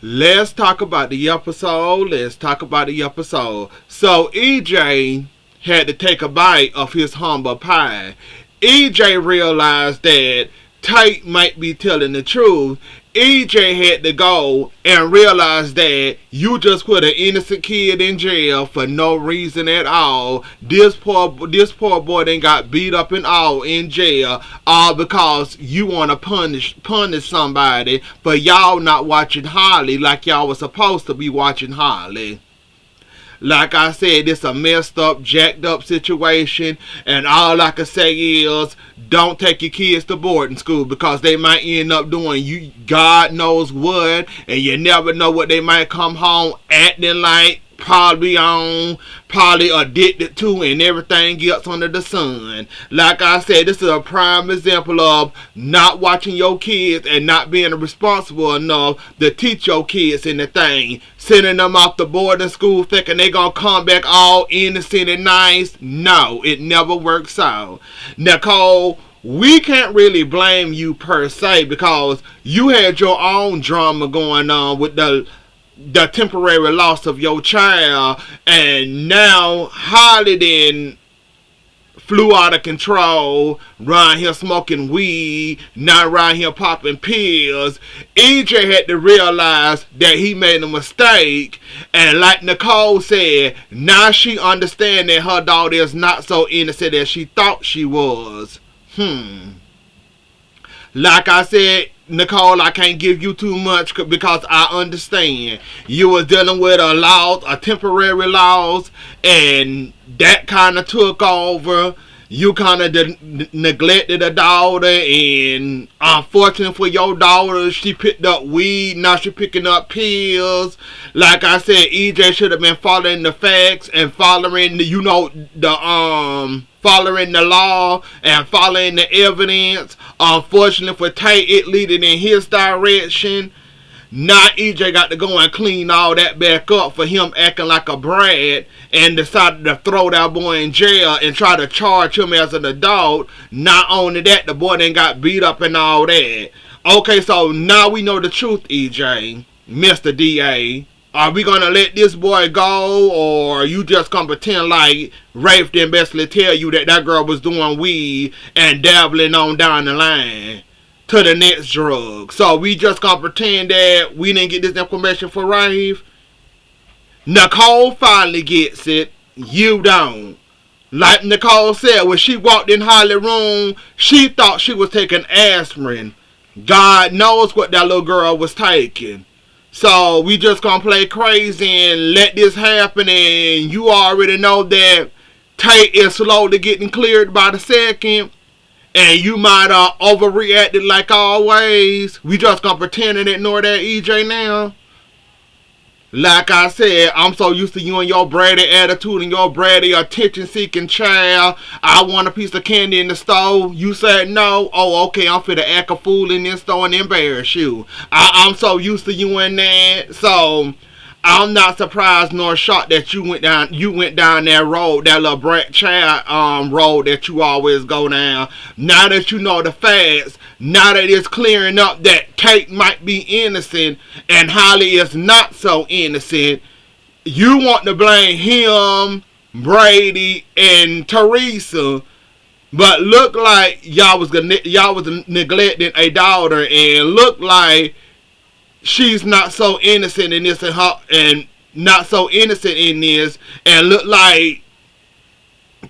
Let's talk about the episode. So EJ had to take a bite of his humble pie. EJ realized that Tate might be telling the truth. EJ had to go and realize that you just put an innocent kid in jail for no reason at all. This poor boy then got beat up and all in jail, all because you want to punish somebody for y'all not watching Holly like y'all was supposed to be watching Holly. Like I said, it's a messed up, jacked up situation, and all I can say is don't take your kids to boarding school because they might end up doing you God knows what, and you never know what they might come home acting like, probably addicted to, and everything else under the sun. Like I said, this is a prime example of not watching your kids and not being responsible enough to teach your kids anything. Sending them off to boarding school thinking they gonna come back all innocent and nice. No, it never works out. Nicole, we can't really blame you per se because you had your own drama going on with the temporary loss of your child, and now Holly then flew out of control, around here smoking weed, not around here popping pills. EJ had to realize that he made a mistake, and like Nicole said, now she understands that her daughter is not so innocent as she thought she was. Like I said, Nicole, I can't give you too much because I understand. You were dealing with a temporary loss, and that kind of took over. You kind of neglected a daughter, and unfortunately for your daughter, she picked up weed, now she picking up pills. Like I said, EJ should have been following the facts and following following the law and following the evidence. Unfortunately for Tate, it leading in his direction. Now EJ got to go and clean all that back up for him acting like a brat and decided to throw that boy in jail and try to charge him as an adult. Not only that, the boy then got beat up and all that. Okay, so now we know the truth, EJ, Mr. DA. Are we gonna let this boy go, or are you just gonna pretend like Rafe didn't basically tell you that girl was doing weed and dabbling on down the line to the next drug? So we just gonna pretend that we didn't get this information for Rafe? Nicole finally gets it. You don't. Like Nicole said, when she walked in Holly's room, she thought she was taking aspirin. God knows what that little girl was taking. So we just gonna play crazy and let this happen, and you already know that Tate is slowly getting cleared by the second, and you might overreacted like always. We just gonna pretend and ignore that, EJ, now. Like I said, I'm so used to you and your bratty attitude and your bratty attention-seeking child. I want a piece of candy in the store. You said no. Oh, okay, I'm finna act a fool in this store and embarrass you. I'm so used to you and that. So I'm not surprised nor shocked that you went down that road, that little brat child road that you always go down. Now that you know the facts, now that it's clearing up that Kate might be innocent and Holly is not so innocent, you want to blame him, Brady, and Teresa. But look like y'all was neglecting a daughter, and look like she's not so innocent in this and not so innocent in this, and look like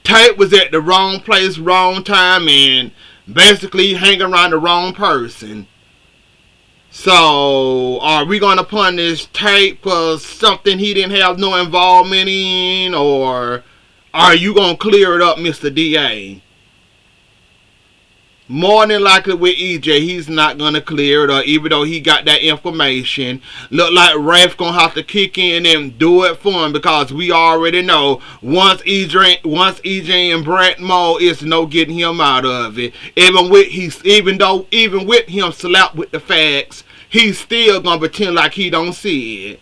Tate was at the wrong place, wrong time, and basically hanging around the wrong person. So are we gonna punish Tate for something he didn't have no involvement in, or are you gonna clear it up, Mr. DA? More than likely with EJ, he's not going to clear it up, even though he got that information. Look like Raf's going to have to kick in and do it for him, because we already know once EJ and Brett Moe, it's no getting him out of it. Even with him slapped with the facts, he's still going to pretend like he don't see it.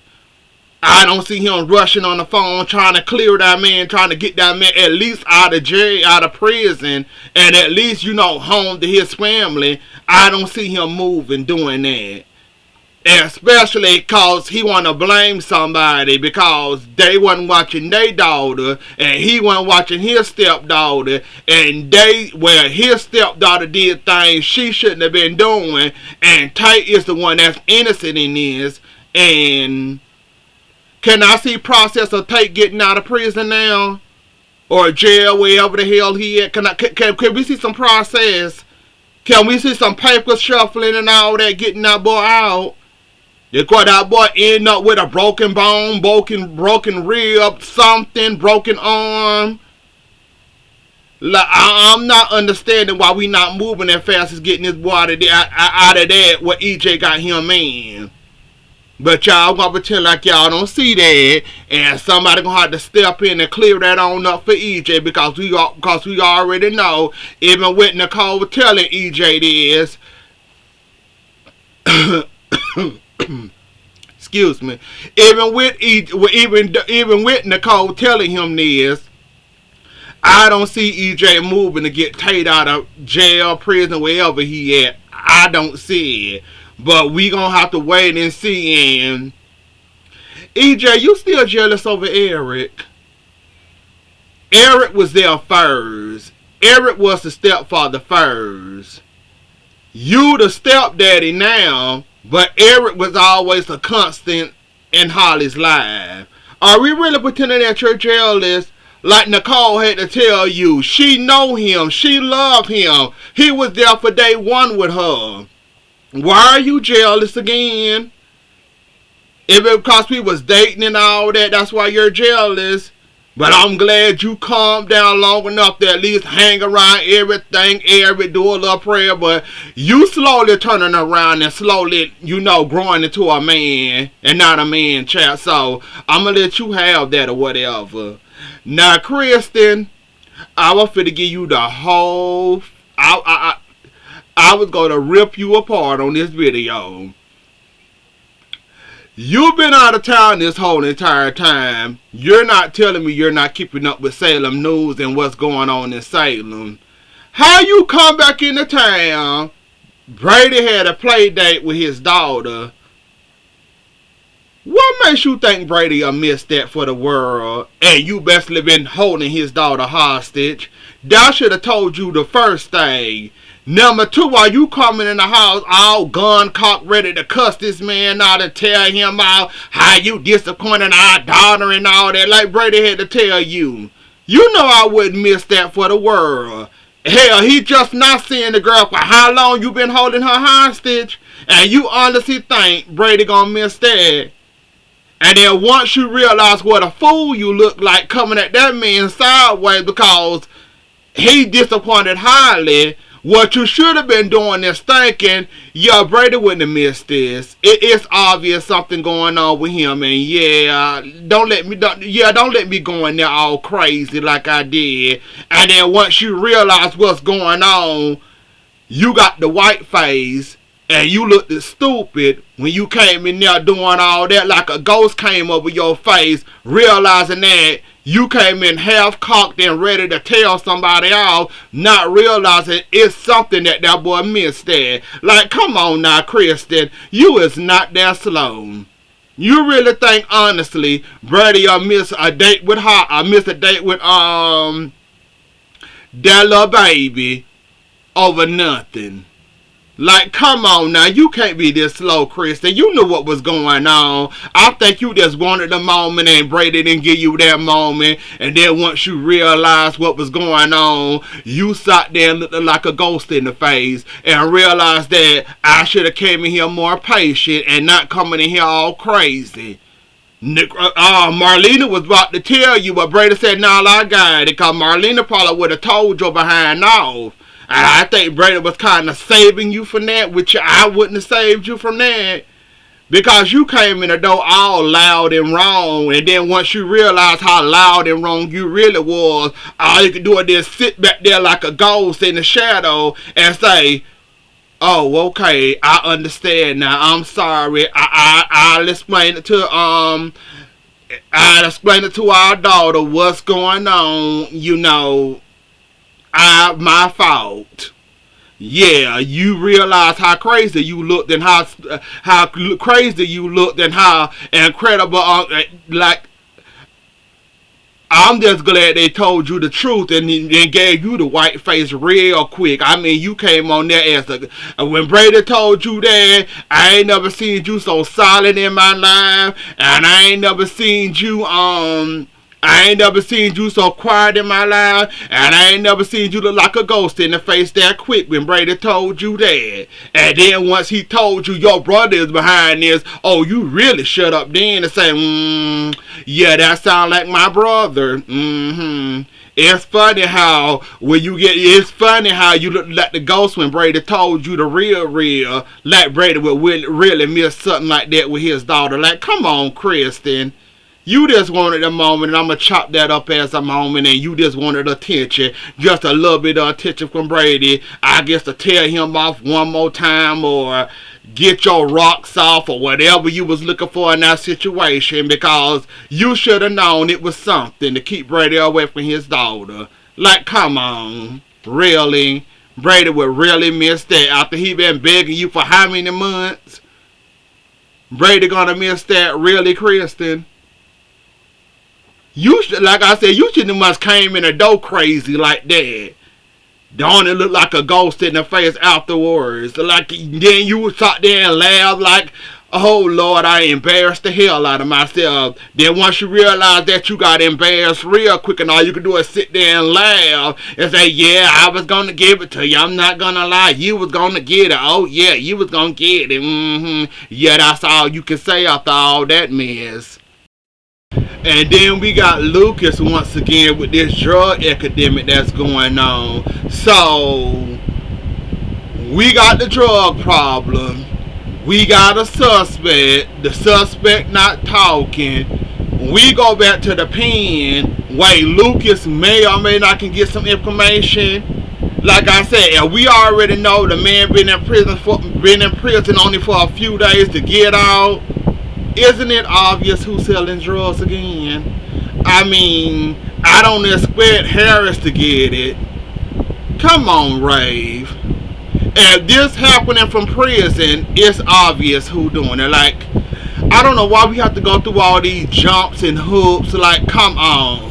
I don't see him rushing on the phone trying to clear that man, trying to get that man at least out of jail, out of prison, and at least, home to his family. I don't see him moving, doing that. Especially cause he wanna blame somebody because they wasn't watching their daughter and he wasn't watching his stepdaughter, and his stepdaughter did things she shouldn't have been doing, and Tate is the one that's innocent in this. And can I see process of Tate getting out of prison now? Or jail, wherever the hell he at? Can we see some process? Can we see some paper shuffling and all that, getting that boy out? Because that boy end up with a broken bone, broken rib, something, broken arm. Like, I'm not understanding why we not moving as fast as getting this boy out of that what EJ got him in. But y'all gonna pretend like y'all don't see that, and somebody gonna have to step in and clear that on up for EJ, because we already know, even with Nicole telling EJ this. Excuse me. Even with Nicole telling him this, I don't see EJ moving to get Tate out of jail, prison, wherever he at. I don't see it. But we gonna have to wait and see. And EJ, you still jealous over Eric? Eric was there first. Eric was the stepfather first. You the stepdaddy now, but Eric was always a constant in Holly's life. Are we really pretending that you're jealous? Like Nicole had to tell you, she know him, she love him. He was there for day one with her. Why are you jealous again? If it because we was dating and all that, that's why you're jealous. But I'm glad you calmed down long enough to at least hang around everything, do a little prayer. But you slowly turning around and slowly, growing into a man and not a man child. So I'm going to let you have that or whatever. Now, Kristen, I was finna give you the whole... I was going to rip you apart on this video. You've been out of town this whole entire time. You're not telling me you're not keeping up with Salem news and what's going on in Salem. How you come back into town? Brady had a play date with his daughter. What makes you think Brady missed that for the world? And you basically been holding his daughter hostage. That should have told you the first thing. Number two, while you coming in the house all gun cocked ready to cuss this man out and tell him out how you disappointed our daughter and all that, like Brady had to tell you. You know I wouldn't miss that for the world. Hell, he just not seeing the girl for how long you been holding her hostage, and you honestly think Brady gonna miss that. And then once you realize what a fool you look like coming at that man sideways because he disappointed highly, what you should have been doing is thinking, yeah, Brady wouldn't have missed this. It's obvious something going on with him, and don't let me go in there all crazy like I did. And then once you realize what's going on, you got the white face, and you looked stupid when you came in there doing all that like a ghost came over your face, realizing that you came in half cocked and ready to tell somebody off, not realizing it's something that boy missed there. Like, come on now, Kristen, you is not that slow. You really think, honestly, Brady miss a date with her, miss a date with that little baby over nothing? Like, come on now, you can't be this slow, Kristen. You knew what was going on. I think you just wanted the moment and Brady didn't give you that moment. And then once you realized what was going on, you sat there looking like a ghost in the face and realized that I should have came in here more patient and not coming in here all crazy. Marlena was about to tell you, but Brady said, nah, I got it. Because Marlena probably would have told your behind off. And I think Brady was kind of saving you from that, which I wouldn't have saved you from that. Because you came in the door all loud and wrong. And then once you realized how loud and wrong you really was, all you could do is just sit back there like a ghost in the shadow and say, oh, okay, I understand now. I'm sorry. I'll explain it to our daughter what's going on, my fault. Yeah, you realize how crazy you looked and how crazy you looked and how incredible. Like, I'm just glad they told you the truth and gave you the white face real quick. I mean, you came on there as when Brady told you that, I ain't never seen you so solid in my life, and I ain't never seen you so quiet in my life, and I ain't never seen you look like a ghost in the face that quick when Brady told you that. And then once he told you your brother is behind this, oh, you really shut up then and say, yeah, that sound like my brother. It's funny how it's funny how you look like the ghost when Brady told you the real, like Brady would really miss something like that with his daughter. Like, come on, Kristen. You just wanted a moment, and I'm going to chop that up as a moment, and you just wanted attention, just a little bit of attention from Brady, I guess, to tell him off one more time, or get your rocks off, or whatever you was looking for in that situation, because you should have known it was something to keep Brady away from his daughter. Like, come on, really? Brady would really miss that after he been begging you for how many months? Brady gonna miss that, really, Kristen? Like I said, you shouldn't have much came in the door crazy like that. Don't it look like a ghost in the face afterwards? Like, then you would sit there and laugh like, oh Lord, I embarrassed the hell out of myself. Then once you realize that you got embarrassed real quick and all you can do is sit there and laugh and say, yeah, I was going to give it to you. I'm not going to lie. You was going to get it. Oh yeah, you was going to get it. Yeah, that's all you can say after all that mess. And then we got Lucas once again with this drug epidemic that's going on. So, we got the drug problem. We got a suspect. The suspect not talking. We go back to the pen. Wait, Lucas may or may not can get some information. Like I said, and we already know the man been in prison only for a few days to get out. Isn't it obvious who's selling drugs again? I mean, I don't expect Harris to get it. Come on, Rave. If this happening from prison, it's obvious who doing it. Like, I don't know why we have to go through all these jumps and hoops. Like, come on.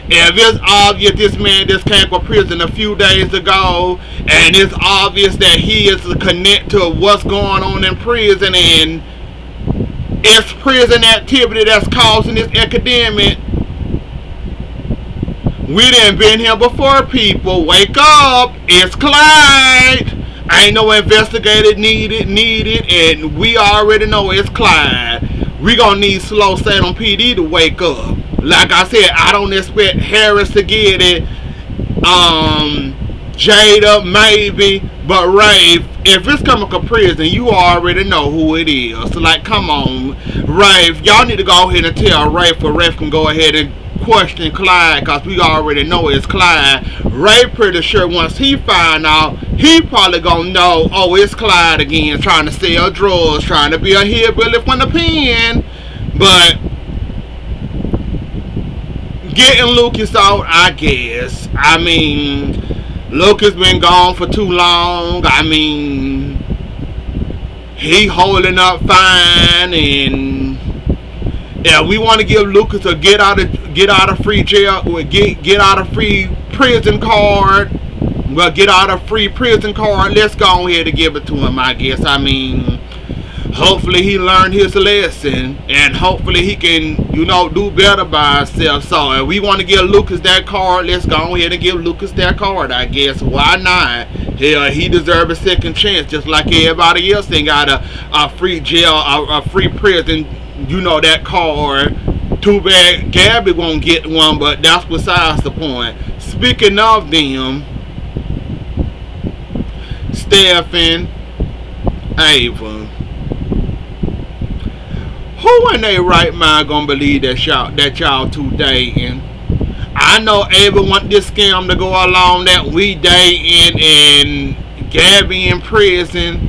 If it's obvious this man just came from prison a few days ago, and it's obvious that he is connected to what's going on in prison, and it's prison activity that's causing this epidemic. We done been here before, people. Wake up. It's Clyde. Ain't no investigator needed, and we already know it's Clyde. We gonna need slow Salem PD to wake up. Like I said, I don't expect Harris to get it. Jada, maybe. But Rave, if it's coming from prison, you already know who it is. So, like, come on, Rave, y'all need to go ahead and tell Rave, for Rave can go ahead and question Clyde, because we already know it's Clyde. Rave pretty sure once he find out, he probably gonna know, oh, it's Clyde again, trying to sell drugs, trying to be a hillbilly from the pen. But getting Lucas out, I guess. I mean, Lucas been gone for too long. I mean, he holding up fine, and yeah, we want to give Lucas a get out of free jail, or get out of free prison card. Well, get out of free prison card. Let's go ahead and give it to him, I guess. I mean, hopefully he learned his lesson, and hopefully he can, do better by himself. So if we want to give Lucas that card, let's go ahead and give Lucas that card, I guess. Why not? Hell, he deserves a second chance, just like everybody else ain't got a free jail, a free prison, that card. Too bad Gabby won't get one, but that's besides the point. Speaking of them, Stephen, Ava, who in their right mind gonna believe that y'all two dating? I know Ava want this scam to go along, that we dating and Gabby in prison.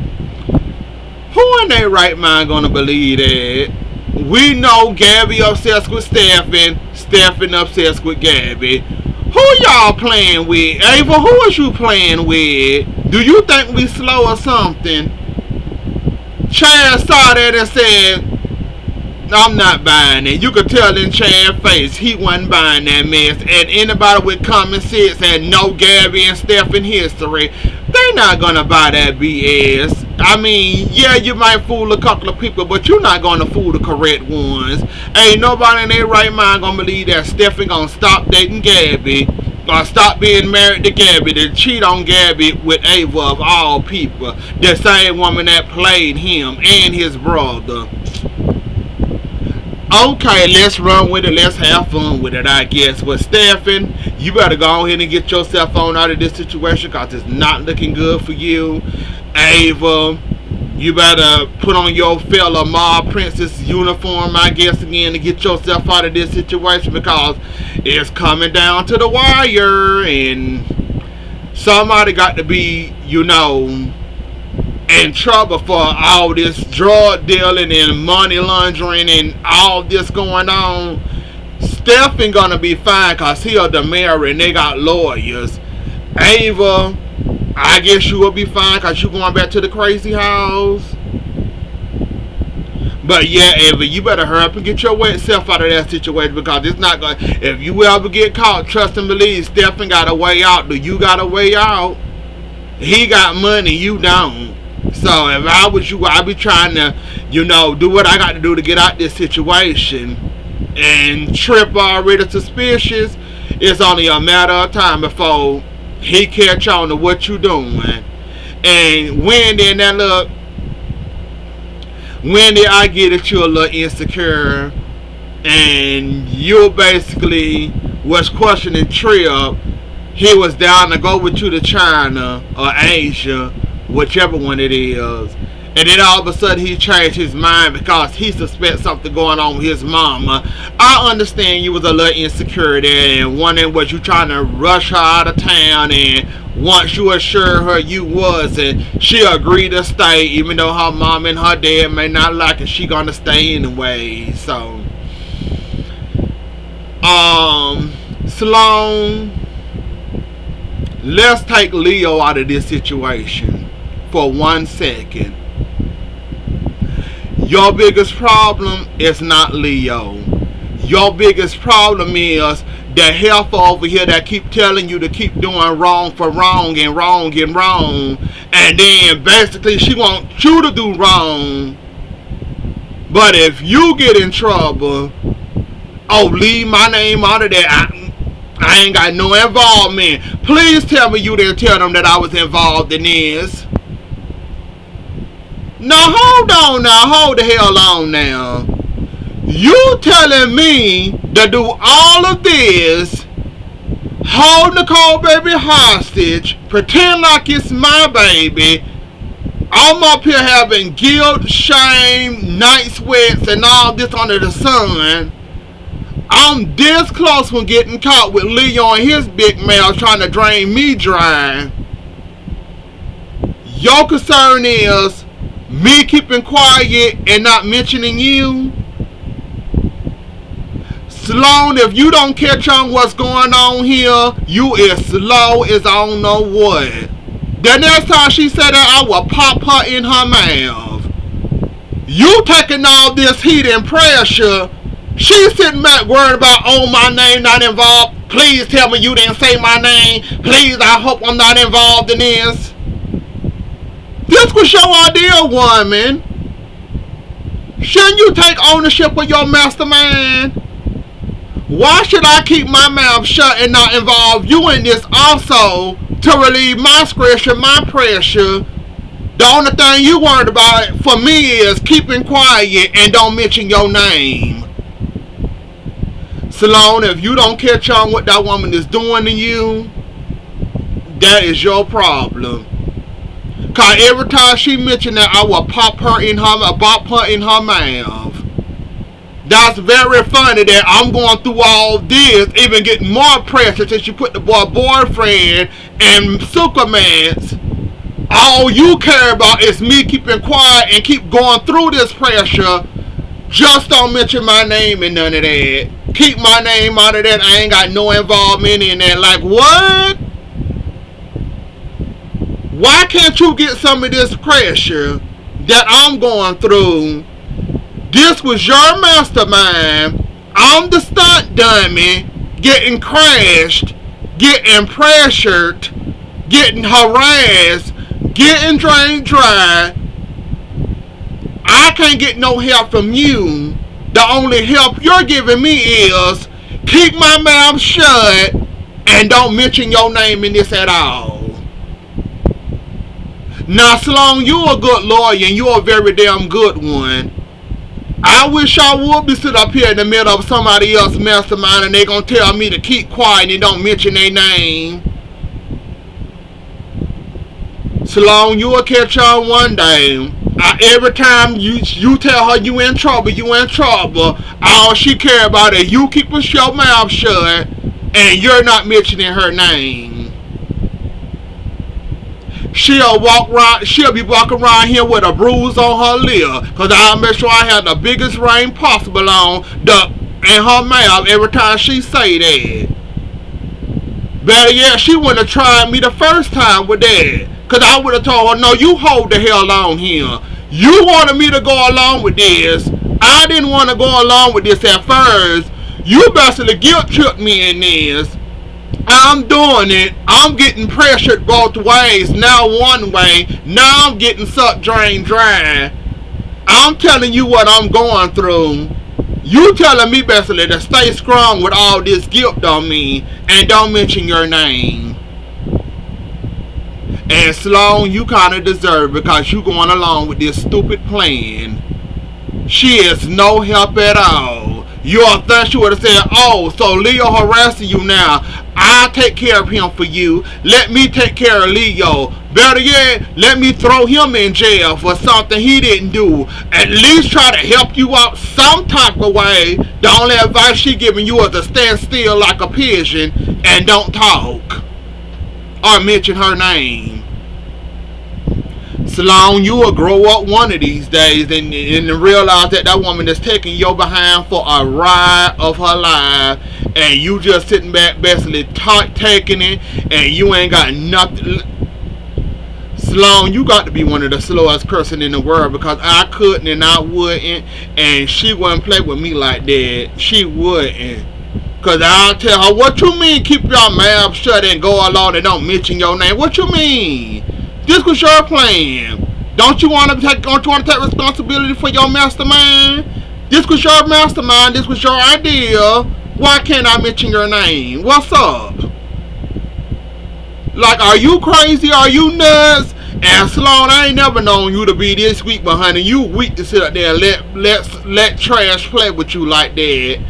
Who in their right mind gonna believe that? We know Gabby obsessed with Stephen obsessed with Gabby. Who y'all playing with? Ava, who is you playing with? Do you think we slow or something? Chad saw that and said, I'm not buying it. You could tell in Chad's face he wasn't buying that mess. And anybody with common sense and know Gabby and Steph in history, they not gonna buy that BS. I mean, yeah, you might fool a couple of people, but you're not gonna fool the correct ones. Ain't nobody in their right mind gonna believe that Stephen gonna stop dating Gabby, or stop being married to Gabby, to cheat on Gabby with Ava of all people. The same woman that played him and his brother. Okay, let's run with it. Let's have fun with it, I guess. But Stephen, you better go ahead and get yourself on out of this situation, because it's not looking good for you. Ava, you better put on your fellow mob princess uniform, I guess, again, to get yourself out of this situation, because it's coming down to the wire, and somebody got to be, in trouble for all this drug dealing and money laundering and all this going on. Stephen gonna be fine, because he the mayor and they got lawyers. Ava, I guess you will be fine, because you going back to the crazy house. But yeah, Ava, you better hurry up and get your wet self out of that situation, because it's not gonna, if you ever get caught, trust and believe, Stephen got a way out. Do you got a way out? He got money, you don't. So if I was you, I'd be trying to, do what I got to do to get out this situation. And Trip already suspicious. It's only a matter of time before he catch on to what you doing. And Wendy, I get that you're a little insecure, and you basically was questioning Trip. He was down to go with you to China or Asia, whichever one it is, and then all of a sudden he changed his mind because he suspects something going on with his mama. I understand you was a little insecure there, and wondering was you trying to rush her out of town, and once you assured her you was, and she agreed to stay, even though her mom and her dad may not like it, she gonna stay anyway. So Sloan, let's take Leo out of this situation for 1 second. Your biggest problem is not Leo. Your biggest problem is the helper over here that keep telling you to keep doing wrong for wrong and wrong and wrong, and then basically she wants you to do wrong. But if you get in trouble, leave my name out of that. I ain't got no involvement. Please tell me you didn't tell them that I was involved in this. Now hold on now, hold the hell on now. You telling me to do all of this, hold Nicole baby hostage, pretend like it's my baby. I'm up here having guilt, shame, night sweats, and all this under the sun. I'm this close from getting caught with Leo and his big mouth trying to drain me dry. Your concern is me keeping quiet and not mentioning you? Sloan, if you don't catch on what's going on here, you is slow as I don't know what. The next time she said that, I will pop her in her mouth. You taking all this heat and pressure. She's sitting back worried about, my name not involved. Please tell me you didn't say my name. Please, I hope I'm not involved in this. This was your idea, woman. Shouldn't you take ownership of your mastermind? Why should I keep my mouth shut and not involve you in this also to relieve my stress and my pressure? The only thing you worried about for me is keeping quiet and don't mention your name. Sloan, if you don't catch on what that woman is doing to you, that is your problem. Cause every time she mentioned that, I will bop her in her mouth. That's very funny that I'm going through all this, even getting more pressure since you put the boyfriend and Supermans. All you care about is me keeping quiet and keep going through this pressure. Just don't mention my name and none of that. Keep my name out of that. I ain't got no involvement in that. Like, what? Why can't you get some of this pressure that I'm going through? This was your mastermind. I'm the stunt dummy, getting crashed, getting pressured, getting harassed, getting drained dry. I can't get no help from you. The only help you're giving me is keep my mouth shut and don't mention your name in this at all. Now, Sloan, you're a good lawyer and you're a very damn good one. I wish I would be sitting up here in the middle of somebody else's mastermind and they gonna tell me to keep quiet and don't mention their name. Sloan, you will catch on one day. Every time you tell her you in trouble, all she care about is you keep your mouth shut and you're not mentioning her name. She'll be walking around here with a bruise on her lip, cause I'll make sure I have the biggest ring possible on in her mouth every time she say that. Better yet, she wouldn't have tried me the first time with that, cause I would have told her, no, you hold the hell on here. You wanted me to go along with this. I didn't want to go along with this at first. You basically guilt tripped me in this. I'm doing it. I'm getting pressured both ways. Now one way. Now I'm getting sucked, drained dry. I'm telling you what I'm going through. You telling me basically to stay strong with all this guilt on me and don't mention your name. And Sloan, you kind of deserve it because you going along with this stupid plan. She is no help at all. You all thought she would have said, oh, so Leo harassing you now. I'll take care of him for you. Let me take care of Leo. Better yet, let me throw him in jail for something he didn't do. At least try to help you out some type of way. The only advice she giving you is to stand still like a pigeon and don't talk or mention her name. Sloan, you will grow up one of these days and realize that woman is taking your behind for a ride of her life, and you just sitting back basically taking it, and you ain't got nothing. Sloan, you got to be one of the slowest person in the world, because I couldn't and I wouldn't, and she wouldn't play with me like that. She wouldn't. Because I'll tell her, what you mean keep your mouth shut and go along and don't mention your name? What you mean? This was your plan. Don't you want to take responsibility for your mastermind? This was your mastermind. This was your idea. Why can't I mention your name? What's up? Like, are you crazy? Are you nuts? And Sloan, I ain't never known you to be this weak, but honey, you weak to sit up there and let trash play with you like that.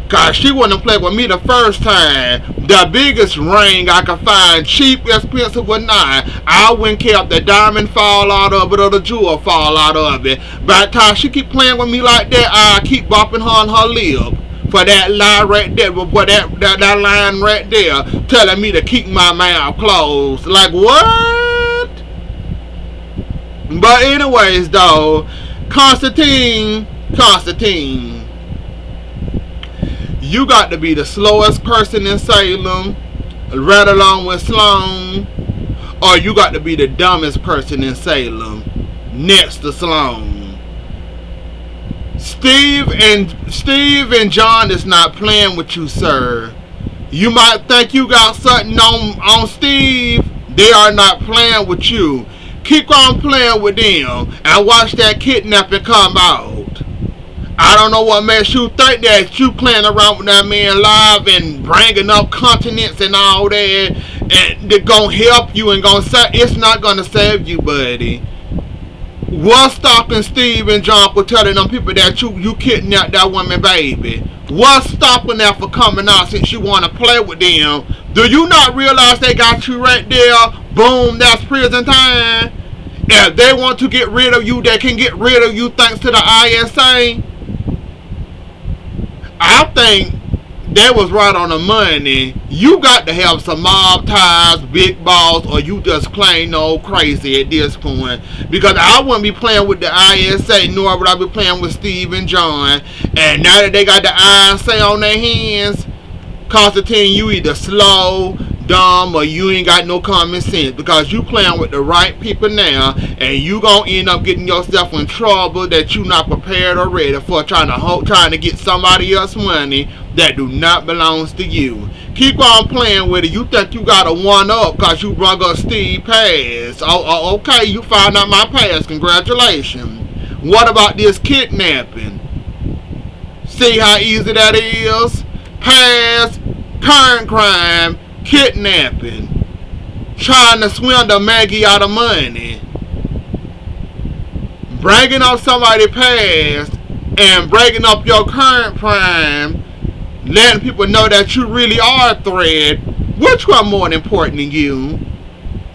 Cause she wouldn't play with me the first time. The biggest ring I could find, cheap, expensive or not, I wouldn't care if the diamond fall out of it or the jewel fall out of it. By the time she keep playing with me like that, I keep bopping her on her lip for that lie right there, for that line right there, telling me to keep my mouth closed. Like, what? But anyways, though, Constantine, you got to be the slowest person in Salem, right along with Sloan, or you got to be the dumbest person in Salem, next to Sloan. Steve and John is not playing with you, sir. You might think you got something on Steve. They are not playing with you. Keep on playing with them and watch that kidnapping come out. I don't know what makes you think that you playing around with that man live and bringing up continents and all that, and they're gonna help you and gonna say it's not gonna save you, buddy. What's stopping Steve and John for telling them people that you kidnapped that woman, baby? What's stopping that for coming out since you want to play with them? Do you not realize they got you right there? Boom, that's prison time. If they want to get rid of you, they can get rid of you thanks to the ISA. I think that was right on the money. You got to have some mob ties, big balls, or you just plain old crazy at this point. Because I wouldn't be playing with the ISA, nor would I be playing with Steve and John. And now that they got the ISA on their hands, Constantine, you either slow, dumb or you ain't got no common sense, because you playing with the right people now, and you gonna end up getting yourself in trouble that you not prepared or ready for, trying to get somebody else money that do not belongs to you. Keep on playing with it. You think you got a one up because you brung up Steve past. Okay, you found out my past. Congratulations. What about this kidnapping? See how easy that is? Past, current crime, kidnapping, trying to swindle Maggie out of money, bringing up somebody past and breaking up your current crime, letting people know that you really are a threat. Which one more important than you?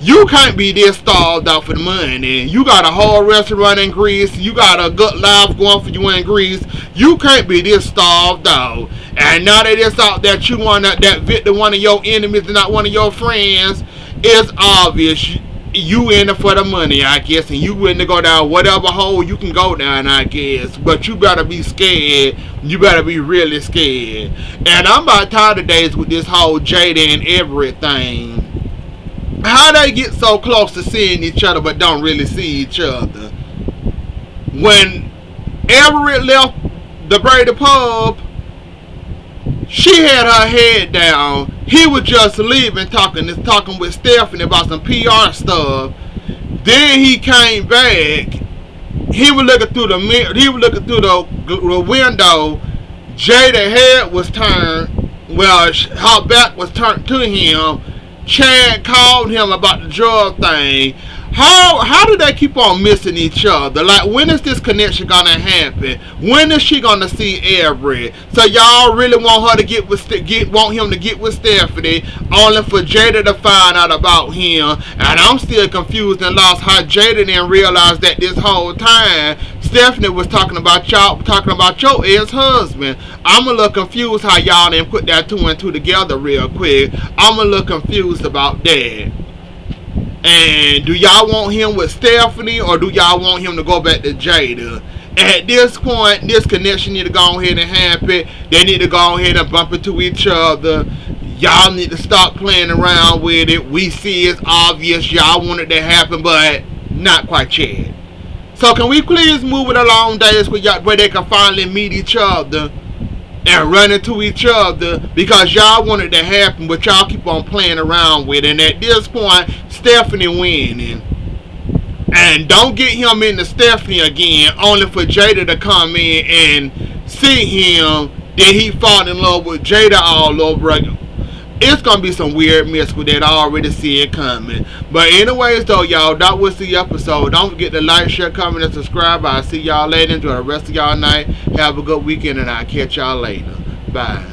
You can't be this starved out for the money. You got a whole restaurant in Greece. You got a good life going for you in Greece. You can't be this starved out. And now that it's out that you want that victim, one of your enemies and not one of your friends, it's obvious you in it for the money, I guess, and you willing to go down whatever hole you can go down, I guess. But you better be scared. You better be really scared. And I'm about tired of days with this whole Jada and everything. How they get so close to seeing each other but don't really see each other? When Everett left the Brady pub, she had her head down. He was just leaving, talking with Stephanie about some PR stuff. Then he came back. He was looking through the mirror. He was looking through the window. Jada's head was turned. Well, her back was turned to him. Chad called him about the drug thing. How do they keep on missing each other? Like, when is this connection gonna happen? When is she gonna see Everett? So y'all really want her to want him to get with Stephanie, only for Jada to find out about him? And I'm still confused and lost how Jada didn't realize that this whole time Stephanie was talking about your ex-husband. I'm a little confused how y'all didn't put that 2 and 2 together real quick. I'm a little confused about that. And do y'all want him with Stephanie, or do y'all want him to go back to Jada? At this point, this connection need to go ahead and happen. They need to go ahead and bump into each other. Y'all need to stop playing around with it. We see it's obvious y'all want it to happen, but not quite yet. So can we please move it along days where they can finally meet each other and run into each other, because y'all want it to happen, but y'all keep on playing around with it. And at this point, Stephanie winning. And don't get him into Stephanie again, only for Jada to come in and see him, then he fall in love with Jada all over again. It's going to be some weird mess with that. I already see it coming. But anyways, though, y'all, that was the episode. Don't forget to like, share, comment, and subscribe. I'll see y'all later. Enjoy the rest of y'all night. Have a good weekend, and I'll catch y'all later. Bye.